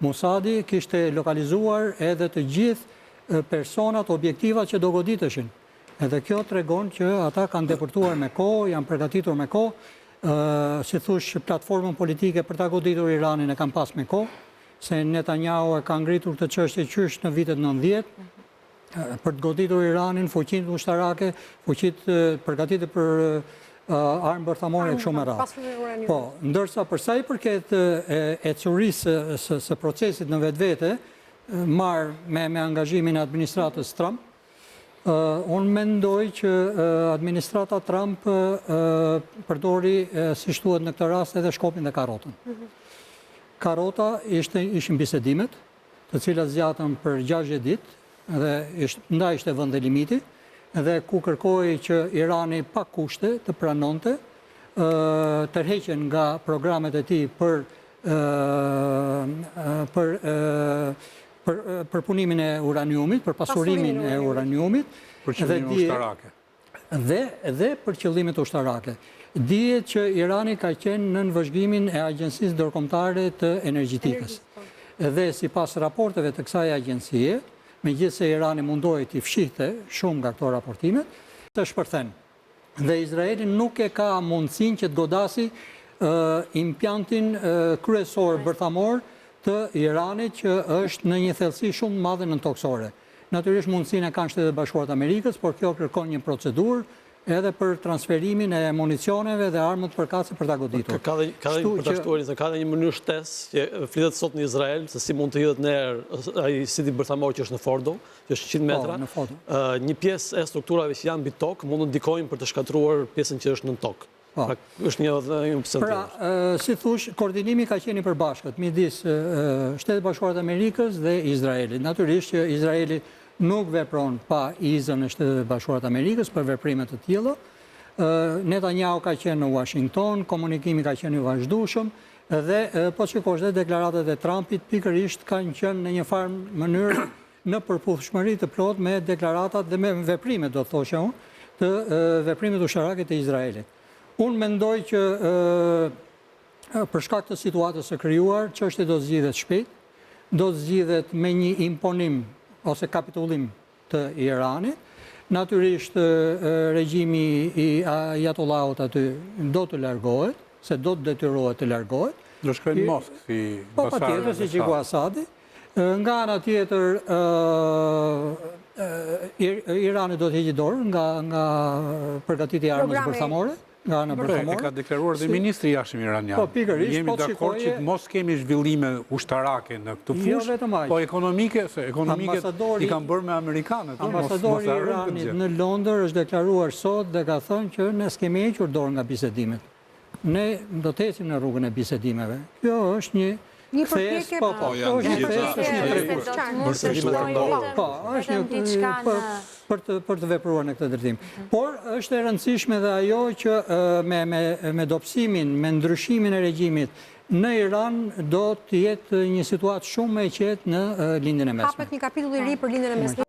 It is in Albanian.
Mosadi kishte lokalizuar edhe të gjithë personat objektiva që do goditeshin. Edhe kjo tregon që ata kanë depërtuar me kohë, janë përgatitur me kohë, si thush platformën politike për ta goditur Iranin e kanë pas me kohë, se Netanyahu e ka ngritur këtë çështje qysh në vitet 90, për të goditur Iranin, fuqinë ushtarake, fuqitë përgatitur për armë bërthamore e kështu me radhë. Po, ndërsa për sa i përket ecurisë së procesit në vetvete, marrë me angazhimin e administratës Trump, unë mendoj që administrata Trump përdori, si thuhet në këtë rast, edhe shkopin dhe karotën. Karota ishin bisedimet, të cilat zgjatën për 60 ditë, dhe nda ishte vend e limiti, dhe ku kërkoi që Irani pa kushte të pranonte tërheqjen nga programet e tij për punimin e uraniumit, për pasurimin e uraniumit, për qëllime ushtarake. Dhe për qëllimet ushtarake. Dihet që Irani ka qenë në vëzhgimin e Agjencisë Ndërkombëtare të Energjetikës. Dhe sipas raporteve të kësaj agjencie, megjithëse Irani mundoi t'i fshihte shumë nga këto raportime, të shpërthen. Dhe Izraeli nuk e ka mundësinë që të godasi impjantin kryesor bërthamor të Iranit, që është në një thellësi shumë madhe nëntoksore. Natyrisht mundësinë e kanë Shtetet Bashkuara të Amerikës, por kjo kërkon një procedurë edhe për transferimin e municioneve dhe armët përkatëse për ta goditur. Ka dhe një mënyrë shtesë që flitet sot në Izrael, se si mund të hidhet në erë ai siti bërthamor që është në Fordo, që është 100 metra. Një pjesë e strukturave që janë mbi tokë mund të ndikojnë për të shkatruar pjesën që është në tokë. Është një opsion. Pra, si thush, koordinimi ka qenë i përbashkët midis Shtetet Bashkuara të Amerikës dhe Izraelit. Natyrisht që Izraeli nuk vepron pa izën e Shtetet Bashkuara të Amerikës për veprime të tilla. Netanyahu ka qenë në Washington, komunikimi ka qenë i vazhdueshëm dhe po shikosh dhe deklaratat e Trumpit pikërisht kanë qenë në një farë mënyrë në përputhshmëri të plot me deklaratat dhe me veprimet, do të thosha unë, të veprimit ushtarake të Izraelit. Unë mendoj që për shkak të situatës së krijuar, çështja do zgjidhet shpejt, do zgjidhet me një imponim ose kapitullim të Iranit. Natyrisht regjimi i Ajatollahut aty do të largohet, se do të detyrohet të largohet. Do shkojnë në Moskë si Basar. Po patjetër, si që ku Asadi. Nga ana tjetër, Irani do të heqë dorë nga përgatitja e armës bërthamore. E ka deklaruar dhe ministri i jashtëm iranian. Jemi dakord që mos kemi zhvillime ushtarake në këtë fushë, po ekonomike, se ekonomike i kanë bërë me amerikanët. Ambasadori i Iranit në Londër është deklaruar sot dhe ka thënë që ne s'kemi hequr dorë nga bisedimet. Ne do të ecim në rrugën e bisedimeve. Kjo është një përpjekje për të vepruar në këtë drejtim. Por është e rëndësishme dhe ajo që me dobësimin, me ndryshimin e regjimit në Iran do të jetë një situatë shumë më e qetë në lindjen e mesme. Hapet një kapitull i ri për lindjen e mesme.